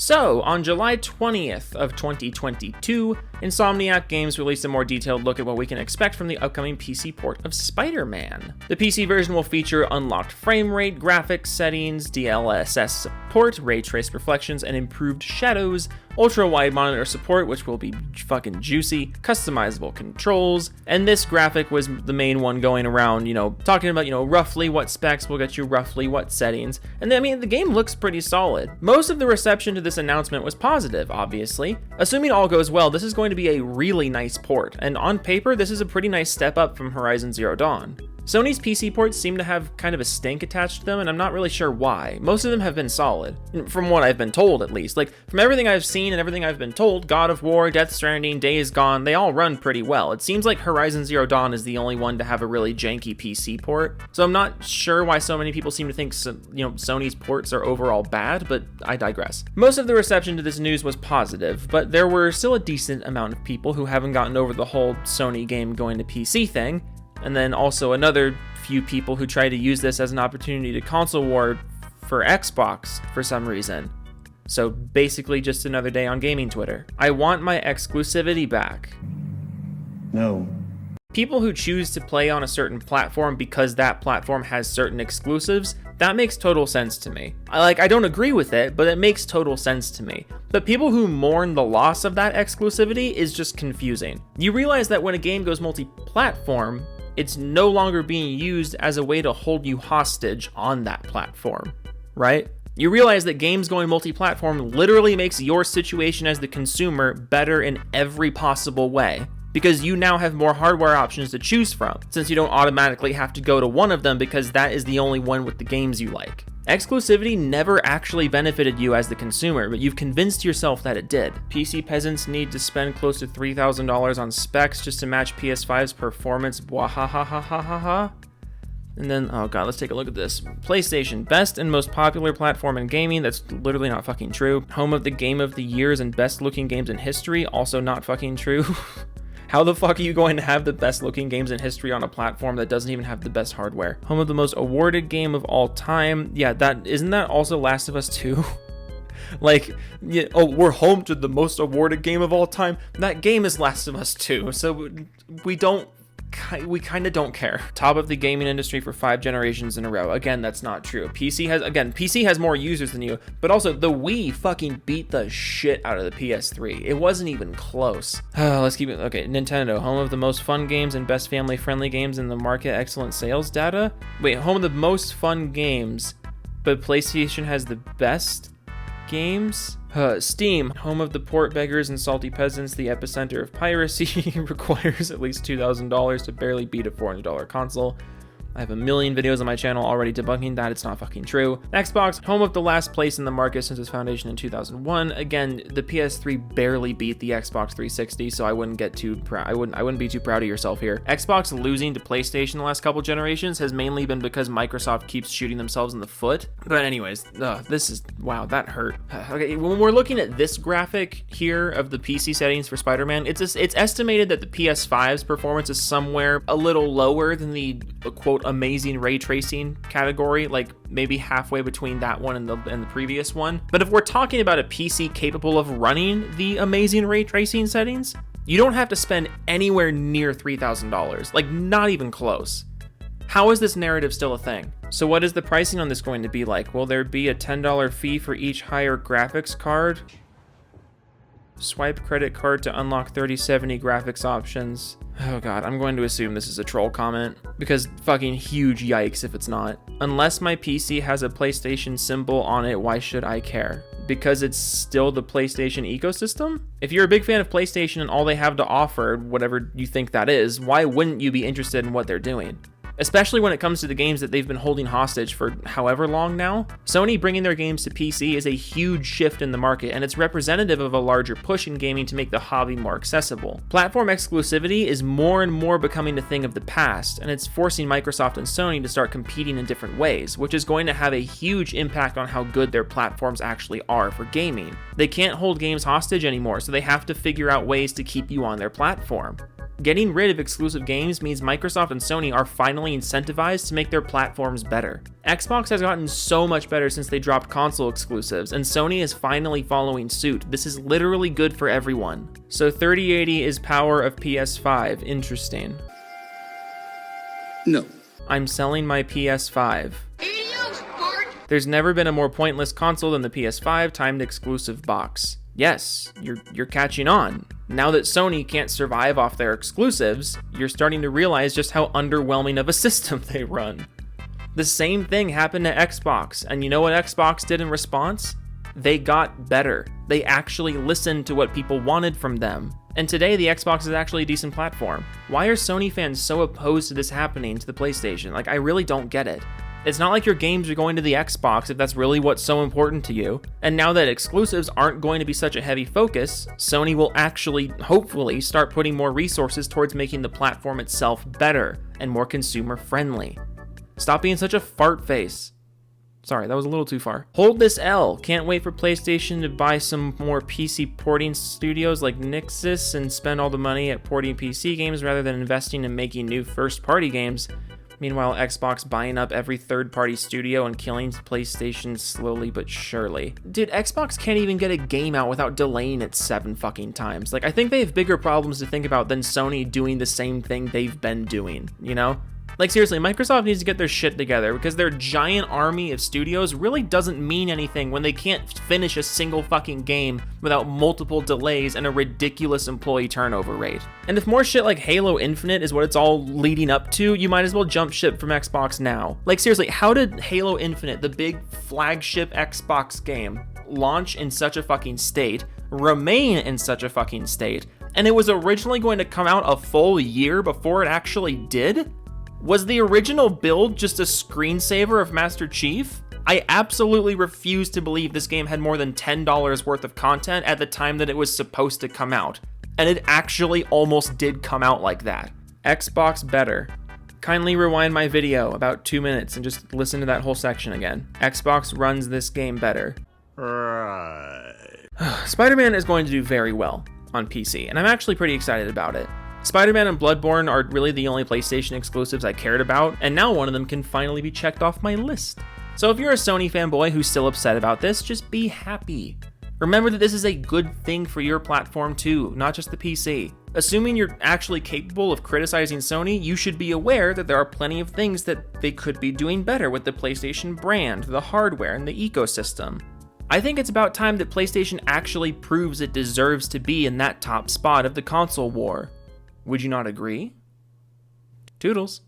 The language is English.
So, on July 20th of 2022, Insomniac Games released a more detailed look at what we can expect from the upcoming PC port of Spider-Man. The PC version will feature unlocked frame rate, graphics settings, DLSS support, ray trace reflections, and improved shadows, ultra-wide monitor support, which will be fucking juicy, customizable controls, and this graphic was the main one going around, talking about, roughly what specs will get you roughly what settings, and the game looks pretty solid. Most of the reception to this announcement was positive, obviously. Assuming all goes well, this is going to be a really nice port, and on paper, this is a pretty nice step up from Horizon Zero Dawn. Sony's PC ports seem to have kind of a stink attached to them, and I'm not really sure why. Most of them have been solid, from what I've been told at least. From everything I've seen and everything I've been told, God of War, Death Stranding, Days Gone, they all run pretty well. It seems like Horizon Zero Dawn is the only one to have a really janky PC port, so I'm not sure why so many people seem to think Sony's ports are overall bad, but I digress. Most of the reception to this news was positive, but there were still a decent amount of people who haven't gotten over the whole Sony game going to PC thing, and then also another few people who tried to use this as an opportunity to console war for Xbox for some reason. So basically just another day on gaming Twitter. I want my exclusivity back. No. People who choose to play on a certain platform because that platform has certain exclusives, that makes total sense to me. I don't agree with it, but it makes total sense to me. But people who mourn the loss of that exclusivity is just confusing. You realize that when a game goes multi-platform, it's no longer being used as a way to hold you hostage on that platform, right? You realize that games going multi-platform literally makes your situation as the consumer better in every possible way, because you now have more hardware options to choose from, since you don't automatically have to go to one of them because that is the only one with the games you like. Exclusivity never actually benefited you as the consumer, but you've convinced yourself that it did. PC peasants need to spend close to $3,000 on specs just to match PS5's performance. Bwahahahahaha. And then, oh god, let's take a look at this. PlayStation, best and most popular platform in gaming. That's literally not fucking true. Home of the Game of the Years and best looking games in history. Also not fucking true. How the fuck are you going to have the best looking games in history on a platform that doesn't even have the best hardware? Home of the most awarded game of all time. Yeah, isn't that also Last of Us 2? We're home to the most awarded game of all time. That game is Last of Us 2, so we kind of don't care. Top of the gaming industry for 5 generations in a row. Again, that's not true. PC has more users than you, but also the Wii fucking beat the shit out of the PS3. It wasn't even close. Let's keep it. Okay, Nintendo, home of the most fun games and best family-friendly games in the market. Excellent sales data. Wait, home of the most fun games, but PlayStation has the best games? Steam, home of the port beggars and salty peasants, the epicenter of piracy, requires at least $2,000 to barely beat a $400 console. I have a million videos on my channel already debunking that. It's not fucking true. Xbox, home of the last place in the market since its foundation in 2001. Again, the PS3 barely beat the Xbox 360, so I wouldn't get too proud. I wouldn't be too proud of yourself here. Xbox losing to PlayStation the last couple generations has mainly been because Microsoft keeps shooting themselves in the foot. But anyways, wow, that hurt. Okay, when we're looking at this graphic here of the PC settings for Spider-Man, it's estimated that the PS5's performance is somewhere a little lower than the quote amazing ray tracing category, like maybe halfway between that one and the previous one. But if we're talking about a PC capable of running the amazing ray tracing settings, you don't have to spend anywhere near $3,000, like not even close. How is this narrative still a thing? So what is the pricing on this going to be like? Will there be a $10 fee for each higher graphics card? Swipe credit card to unlock 3070 graphics options. Oh god, I'm going to assume this is a troll comment, because fucking huge yikes if it's not. Unless my PC has a PlayStation symbol on it, why should I care? Because it's still the PlayStation ecosystem? If you're a big fan of PlayStation and all they have to offer, whatever you think that is, why wouldn't you be interested in what they're doing? Especially when it comes to the games that they've been holding hostage for however long now. Sony bringing their games to PC is a huge shift in the market, and it's representative of a larger push in gaming to make the hobby more accessible. Platform exclusivity is more and more becoming a thing of the past, and it's forcing Microsoft and Sony to start competing in different ways, which is going to have a huge impact on how good their platforms actually are for gaming. They can't hold games hostage anymore, so they have to figure out ways to keep you on their platform. Getting rid of exclusive games means Microsoft and Sony are finally incentivized to make their platforms better. Xbox has gotten so much better since they dropped console exclusives, and Sony is finally following suit. This is literally good for everyone. So 3080 is power of PS5. Interesting. No. I'm selling my PS5. There's never been a more pointless console than the PS5 timed exclusive box. Yes, you're catching on. Now that Sony can't survive off their exclusives, you're starting to realize just how underwhelming of a system they run. The same thing happened to Xbox, and you know what Xbox did in response? They got better. They actually listened to what people wanted from them. And today, the Xbox is actually a decent platform. Why are Sony fans so opposed to this happening to the PlayStation? Like, I really don't get it. It's not like your games are going to the Xbox if that's really what's so important to you. And now that exclusives aren't going to be such a heavy focus, Sony will actually, hopefully, start putting more resources towards making the platform itself better and more consumer friendly. Stop being such a fart face. Sorry, that was a little too far. Hold this L. Can't wait for PlayStation to buy some more PC porting studios like Nixxes and spend all the money at porting PC games rather than investing in making new first-party games. Meanwhile, Xbox buying up every third-party studio and killing PlayStation slowly but surely. Dude, Xbox can't even get a game out without delaying it 7 fucking times. Like, I think they have bigger problems to think about than Sony doing the same thing they've been doing, you know? Like, seriously, Microsoft needs to get their shit together because their giant army of studios really doesn't mean anything when they can't finish a single fucking game without multiple delays and a ridiculous employee turnover rate. And if more shit like Halo Infinite is what it's all leading up to, you might as well jump ship from Xbox now. Like, seriously, how did Halo Infinite, the big flagship Xbox game, launch in such a fucking state, remain in such a fucking state, and it was originally going to come out a full year before it actually did? Was the original build just a screensaver of Master Chief? I absolutely refuse to believe this game had more than $10 worth of content at the time that it was supposed to come out. And it actually almost did come out like that. Xbox better. Kindly rewind my video about 2 minutes and just listen to that whole section again. Xbox runs this game better. Right. Spider-Man is going to do very well on PC, and I'm actually pretty excited about it. Spider-Man and Bloodborne are really the only PlayStation exclusives I cared about, and now one of them can finally be checked off my list. So if you're a Sony fanboy who's still upset about this, just be happy. Remember that this is a good thing for your platform too, not just the PC. Assuming you're actually capable of criticizing Sony, you should be aware that there are plenty of things that they could be doing better with the PlayStation brand, the hardware, and the ecosystem. I think it's about time that PlayStation actually proves it deserves to be in that top spot of the console war. Would you not agree? Toodles.